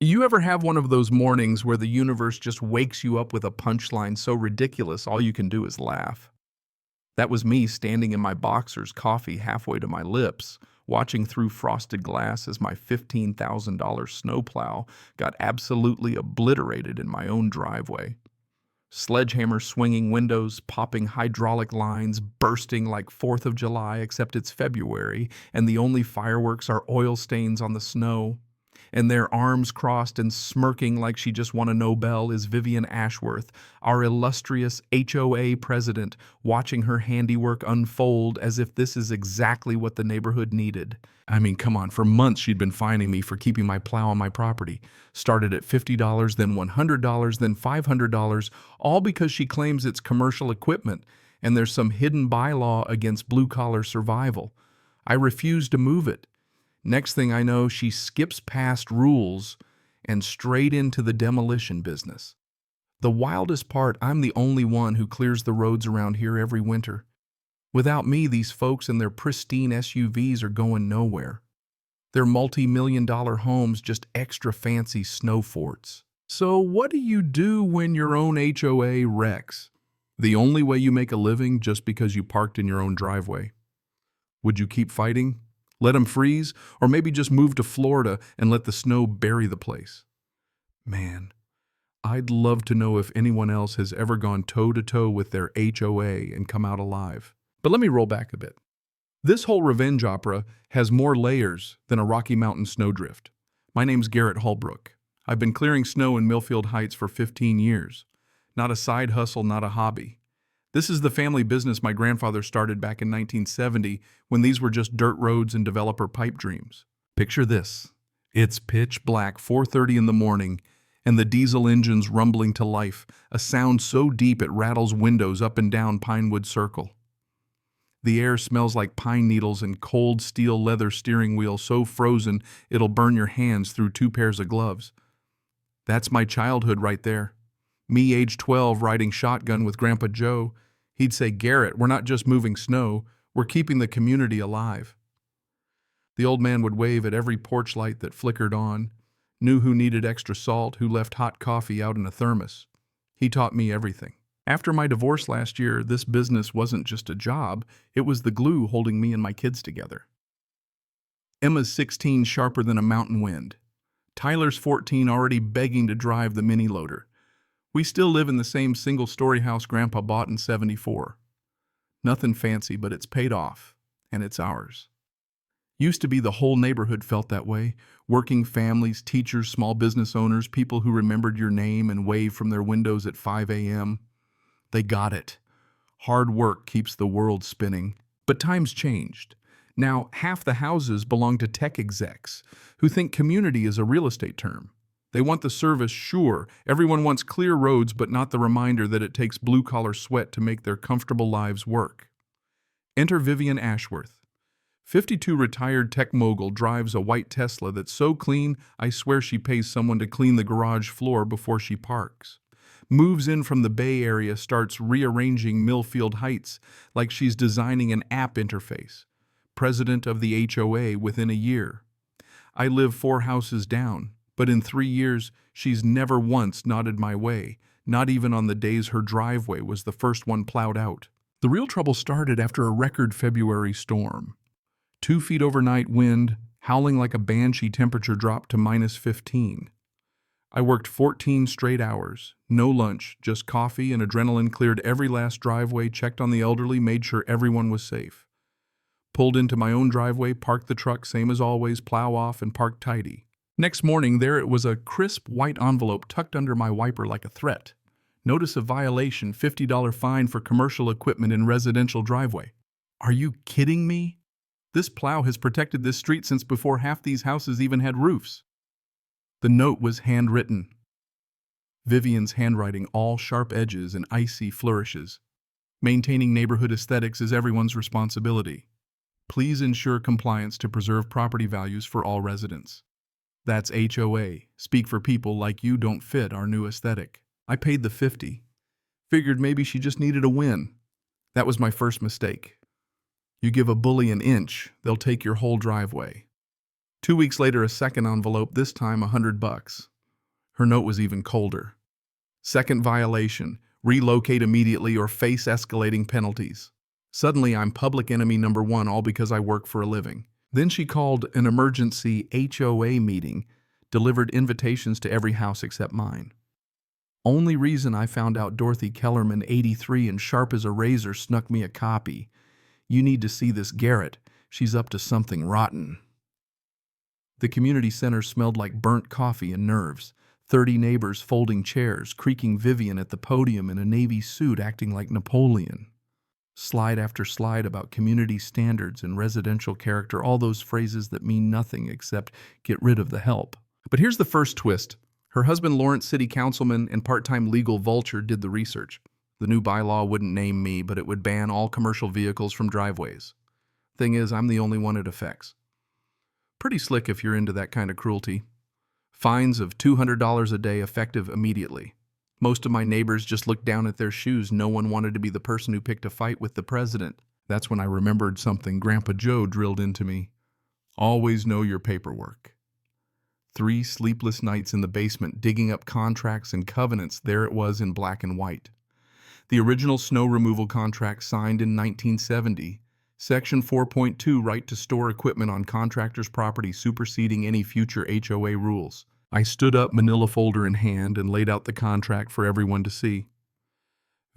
You ever have one of those mornings where the universe just wakes you up with a punchline so ridiculous all you can do is laugh? That was me standing in my boxers, coffee halfway to my lips, watching through frosted glass as my $15,000 snowplow got absolutely obliterated in my own driveway. Sledgehammer swinging windows, popping hydraulic lines, bursting like 4th of July, except it's February, and the only fireworks are oil stains on the snow. And there, arms crossed and smirking like she just won a Nobel, is Vivian Ashworth, our illustrious HOA president, watching her handiwork unfold as if this is exactly what the neighborhood needed. I mean, come on, for months she'd been fining me for keeping my plow on my property. Started at $50, then $100, then $500, all because she claims it's commercial equipment and there's some hidden bylaw against blue-collar survival. I refuse to move it. Next thing I know, she skips past rules and straight into the demolition business. The wildest part, I'm the only one who clears the roads around here every winter. Without me, these folks and their pristine SUVs are going nowhere. Their multi-million-dollar homes just extra fancy snow forts. So what do you do when your own HOA wrecks? The only way you make a living just because you parked in your own driveway. Would you keep fighting? Let them freeze? Or maybe just move to Florida and let the snow bury the place? Man, I'd love to know if anyone else has ever gone toe-to-toe with their HOA and come out alive. But let me roll back a bit. This whole revenge opera has more layers than a Rocky Mountain snowdrift. My name's Garrett Holbrook. I've been clearing snow in Millfield Heights for 15 years. Not a side hustle, not a hobby. This is the family business my grandfather started back in 1970 when these were just dirt roads and developer pipe dreams. Picture this. It's pitch black, 4:30 in the morning, and the diesel engine's rumbling to life, a sound so deep it rattles windows up and down Pinewood Circle. The air smells like pine needles and cold steel leather steering wheel so frozen it'll burn your hands through 2 pairs of gloves. That's my childhood right there. Me, age 12, riding shotgun with Grandpa Joe. He'd say, "Garrett, we're not just moving snow, we're keeping the community alive." The old man would wave at every porch light that flickered on, knew who needed extra salt, who left hot coffee out in a thermos. He taught me everything. After my divorce last year, this business wasn't just a job, it was the glue holding me and my kids together. Emma's 16, sharper than a mountain wind. Tyler's 14, already begging to drive the mini loader. We still live in the same single-story house Grandpa bought in '74. Nothing fancy, but it's paid off, and it's ours. Used to be the whole neighborhood felt that way. Working families, teachers, small business owners, people who remembered your name and waved from their windows at 5 a.m. They got it. Hard work keeps the world spinning. But times changed. Now, half the houses belong to tech execs who think community is a real estate term. They want the service, sure. Everyone wants clear roads, but not the reminder that it takes blue-collar sweat to make their comfortable lives work. Enter Vivian Ashworth. 52 retired tech mogul drives a white Tesla that's so clean, I swear she pays someone to clean the garage floor before she parks. Moves in from the Bay Area, starts rearranging Millfield Heights like she's designing an app interface. President of the HOA within a year. I live 4 houses down. But in 3 years, she's never once nodded my way, not even on the days her driveway was the first one plowed out. The real trouble started after a record February storm. 2 feet overnight wind, howling like a banshee, temperature dropped to -15. I worked 14 straight hours, no lunch, just coffee and adrenaline, cleared every last driveway, checked on the elderly, made sure everyone was safe. Pulled into my own driveway, parked the truck, same as always, plow off, and parked tidy. Next morning, there it was, a crisp white envelope tucked under my wiper like a threat. Notice of violation, $50 fine for commercial equipment in residential driveway. Are you kidding me? This plow has protected this street since before half these houses even had roofs. The note was handwritten. Vivian's handwriting, all sharp edges and icy flourishes. Maintaining neighborhood aesthetics is everyone's responsibility. Please ensure compliance to preserve property values for all residents. That's HOA. Speak for people like you don't fit our new aesthetic. I paid the 50. Figured maybe she just needed a win. That was my first mistake. You give a bully an inch, they'll take your whole driveway. 2 weeks later, a second envelope, this time $100. Her note was even colder. Second violation, relocate immediately or face escalating penalties. Suddenly, I'm public enemy number one, all because I work for a living. Then she called an emergency HOA meeting, delivered invitations to every house except mine. Only reason I found out Dorothy Kellerman, 83 and sharp as a razor, snuck me a copy. You need to see this Garrett. She's up to something rotten. The community center smelled like burnt coffee and nerves. 30 neighbors folding chairs, creaking Vivian at the podium in a navy suit acting like Napoleon. Slide after slide about community standards and residential character, all those phrases that mean nothing except get rid of the help. But here's the first twist. Her husband, Lawrence City Councilman and part-time legal vulture, did the research. The new bylaw wouldn't name me, but it would ban all commercial vehicles from driveways. Thing is, I'm the only one it affects. Pretty slick if you're into that kind of cruelty. Fines of $200 a day effective immediately. Most of my neighbors just looked down at their shoes. No one wanted to be the person who picked a fight with the president. That's when I remembered something Grandpa Joe drilled into me. Always know your paperwork. 3 sleepless nights in the basement digging up contracts and covenants. There it was in black and white. The original snow removal contract signed in 1970. Section 4.2, right to store equipment on contractor's property, superseding any future HOA rules. I stood up, manila folder in hand, and laid out the contract for everyone to see.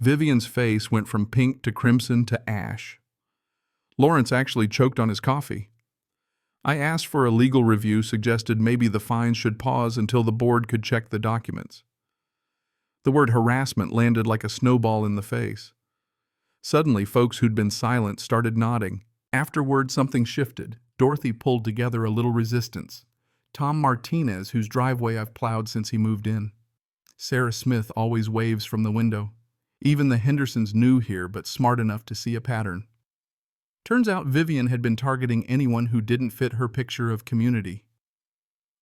Vivian's face went from pink to crimson to ash. Lawrence actually choked on his coffee. I asked for a legal review, suggested maybe the fines should pause until the board could check the documents. The word harassment landed like a snowball in the face. Suddenly, folks who'd been silent started nodding. Afterward, something shifted. Dorothy pulled together a little resistance. Tom Martinez, whose driveway I've plowed since he moved in. Sarah Smith always waves from the window. Even the Hendersons new here, but smart enough to see a pattern. Turns out Vivian had been targeting anyone who didn't fit her picture of community.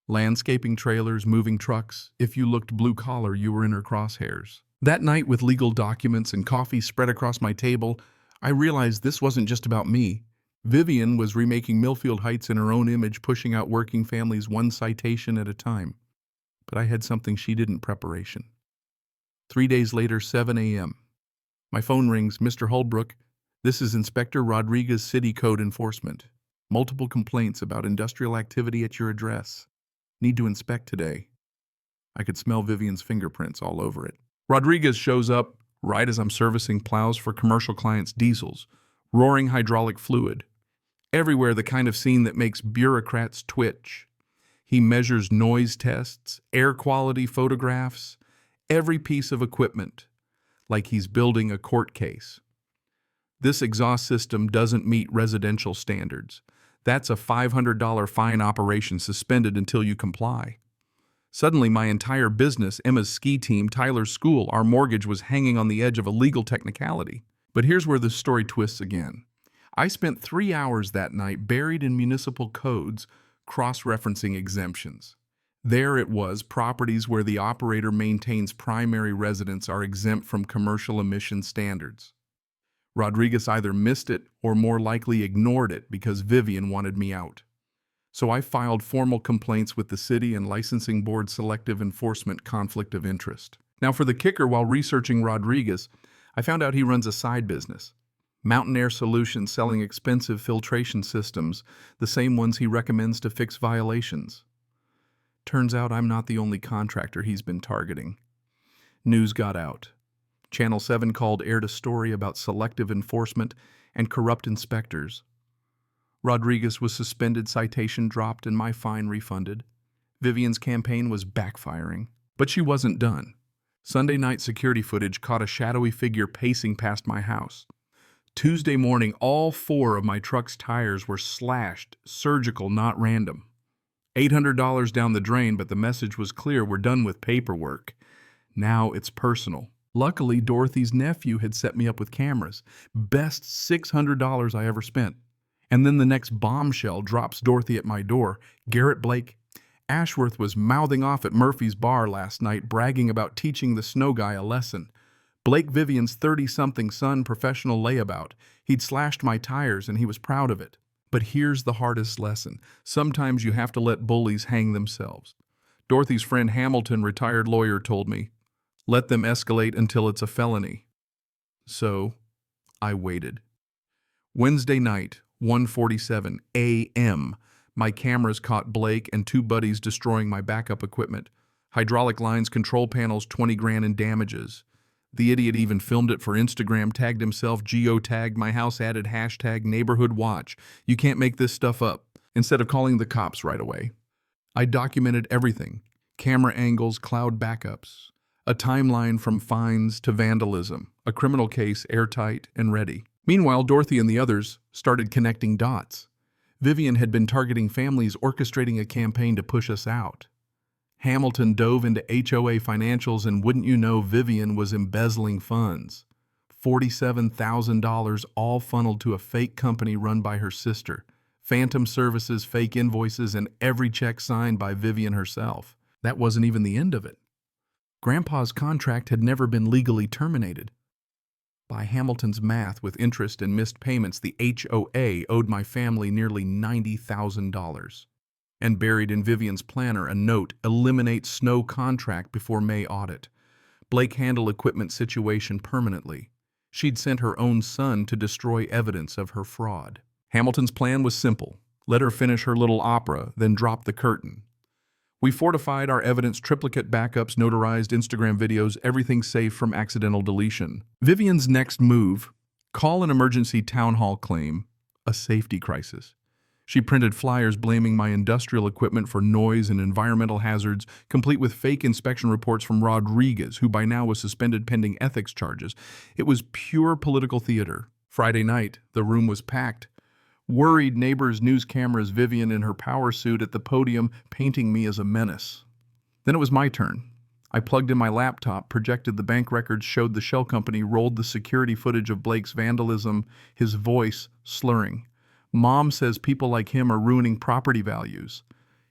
Landscaping trailers, moving trucks. If you looked blue-collar, you were in her crosshairs. That night, with legal documents and coffee spread across my table, I realized this wasn't just about me. Vivian was remaking Millfield Heights in her own image, pushing out working families one citation at a time. But I had something she didn't: preparation. 3 days later, 7 a.m. My phone rings. Mr. Holbrook, this is Inspector Rodriguez, City Code Enforcement. Multiple complaints about industrial activity at your address. Need to inspect today. I could smell Vivian's fingerprints all over it. Rodriguez shows up right as I'm servicing plows for commercial clients' diesels, roaring hydraulic fluid. Everywhere, the kind of scene that makes bureaucrats twitch. He measures noise tests, air quality photographs, every piece of equipment, like he's building a court case. This exhaust system doesn't meet residential standards. That's a $500 fine, operation suspended until you comply. Suddenly, my entire business, Emma's ski team, Tyler's school, our mortgage was hanging on the edge of a legal technicality. But here's where the story twists again. I spent 3 hours that night buried in municipal codes, cross-referencing exemptions. There it was, properties where the operator maintains primary residence are exempt from commercial emission standards. Rodriguez either missed it or more likely ignored it because Vivian wanted me out. So I filed formal complaints with the city and licensing board, selective enforcement, conflict of interest. Now for the kicker, while researching Rodriguez, I found out he runs a side business. Mountain Air Solutions, selling expensive filtration systems, the same ones he recommends to fix violations. Turns out I'm not the only contractor he's been targeting. News got out. Channel 7 called, aired a story about selective enforcement and corrupt inspectors. Rodriguez was suspended, citation dropped, and my fine refunded. Vivian's campaign was backfiring. But she wasn't done. Sunday night security footage caught a shadowy figure pacing past my house. Tuesday morning, all 4 of my truck's tires were slashed, surgical, not random. $800 down the drain, but the message was clear: we're done with paperwork. Now it's personal. Luckily, Dorothy's nephew had set me up with cameras. Best $600 I ever spent. And then the next bombshell drops Dorothy at my door. Garrett Blake. Ashworth was mouthing off at Murphy's bar last night, bragging about teaching the snow guy a lesson. Blake, Vivian's 30-something son, professional layabout. He'd slashed my tires and he was proud of it. But here's the hardest lesson. Sometimes you have to let bullies hang themselves. Dorothy's friend Hamilton, retired lawyer, told me, let them escalate until it's a felony. So, I waited. Wednesday night, 1:47 a.m., my cameras caught Blake and two buddies destroying my backup equipment. Hydraulic lines, control panels, 20 grand in damages. The idiot even filmed it for Instagram, tagged himself, geotagged my house, added hashtag neighborhood watch. You can't make this stuff up. Instead of calling the cops right away, I documented everything. Camera angles, cloud backups, a timeline from fines to vandalism, a criminal case airtight and ready. Meanwhile, Dorothy and the others started connecting dots. Vivian had been targeting families, orchestrating a campaign to push us out. Hamilton dove into HOA financials, and wouldn't you know, Vivian was embezzling funds. $47,000 all funneled to a fake company run by her sister. Phantom services, fake invoices, and every check signed by Vivian herself. That wasn't even the end of it. Grandpa's contract had never been legally terminated. By Hamilton's math, with interest and missed payments, the HOA owed my family nearly $90,000. And buried in Vivian's planner, a note, eliminate snow contract before May audit. Blake handle equipment situation permanently. She'd sent her own son to destroy evidence of her fraud. Hamilton's plan was simple. Let her finish her little opera, then drop the curtain. We fortified our evidence, triplicate backups, notarized Instagram videos, everything safe from accidental deletion. Vivian's next move, call an emergency town hall claim, a safety crisis. She printed flyers blaming my industrial equipment for noise and environmental hazards, complete with fake inspection reports from Rodriguez, who by now was suspended pending ethics charges. It was pure political theater. Friday night, the room was packed. Worried neighbors, news cameras, Vivian in her power suit at the podium, painting me as a menace. Then it was my turn. I plugged in my laptop, projected the bank records, showed the shell company, rolled the security footage of Blake's vandalism, his voice slurring. Mom says people like him are ruining property values.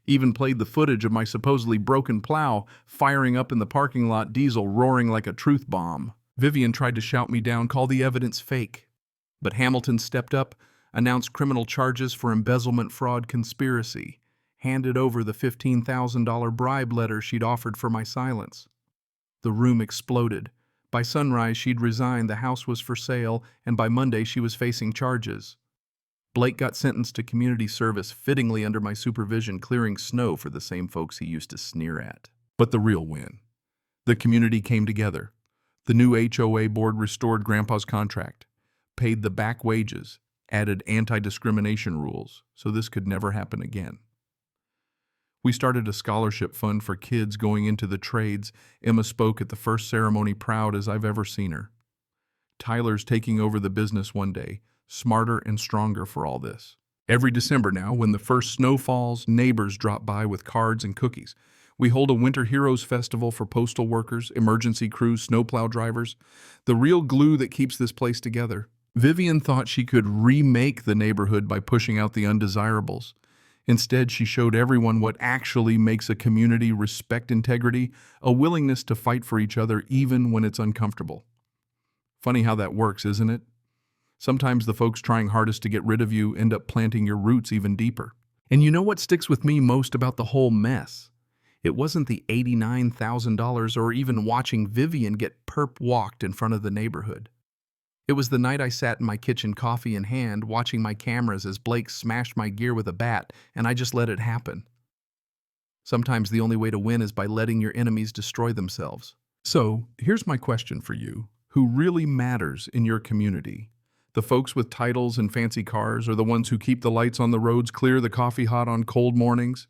Even played the footage of my supposedly broken plow, firing up in the parking lot, diesel roaring like a truth bomb. Vivian tried to shout me down, call the evidence fake. But Hamilton stepped up, announced criminal charges for embezzlement, fraud, conspiracy, handed over the $15,000 bribe letter she'd offered for my silence. The room exploded. By sunrise, she'd resigned, the house was for sale, and by Monday she was facing charges. Blake got sentenced to community service, fittingly under my supervision, clearing snow for the same folks he used to sneer at. But the real win. The community came together. The new HOA board restored Grandpa's contract, paid the back wages, added anti-discrimination rules, so this could never happen again. We started a scholarship fund for kids going into the trades. Emma spoke at the first ceremony, proud as I've ever seen her. Tyler's taking over the business one day, smarter and stronger for all this. Every December now, when the first snow falls, neighbors drop by with cards and cookies. We hold a Winter Heroes Festival for postal workers, emergency crews, snowplow drivers, the real glue that keeps this place together. Vivian thought she could remake the neighborhood by pushing out the undesirables. Instead, she showed everyone what actually makes a community: respect, integrity, a willingness to fight for each other even when it's uncomfortable. Funny how that works, isn't it? Sometimes the folks trying hardest to get rid of you end up planting your roots even deeper. And you know what sticks with me most about the whole mess? It wasn't the $89,000 or even watching Vivian get perp walked in front of the neighborhood. It was the night I sat in my kitchen, coffee in hand, watching my cameras as Blake smashed my gear with a bat, and I just let it happen. Sometimes the only way to win is by letting your enemies destroy themselves. So, here's my question for you. Who really matters in your community? The folks with titles and fancy cars, or the ones who keep the lights on the roads clear, the coffee hot on cold mornings?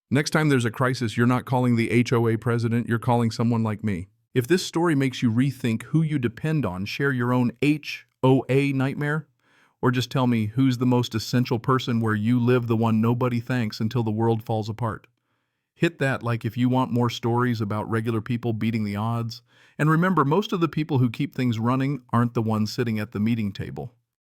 Next time there's a crisis, you're not calling the HOA president, you're calling someone like me. If this story makes you rethink who you depend on, share your own HOA nightmare, or just tell me who's the most essential person where you live, the one nobody thanks until the world falls apart. Hit that like if you want more stories about regular people beating the odds. And remember, most of the people who keep things running aren't the ones sitting at the meeting table.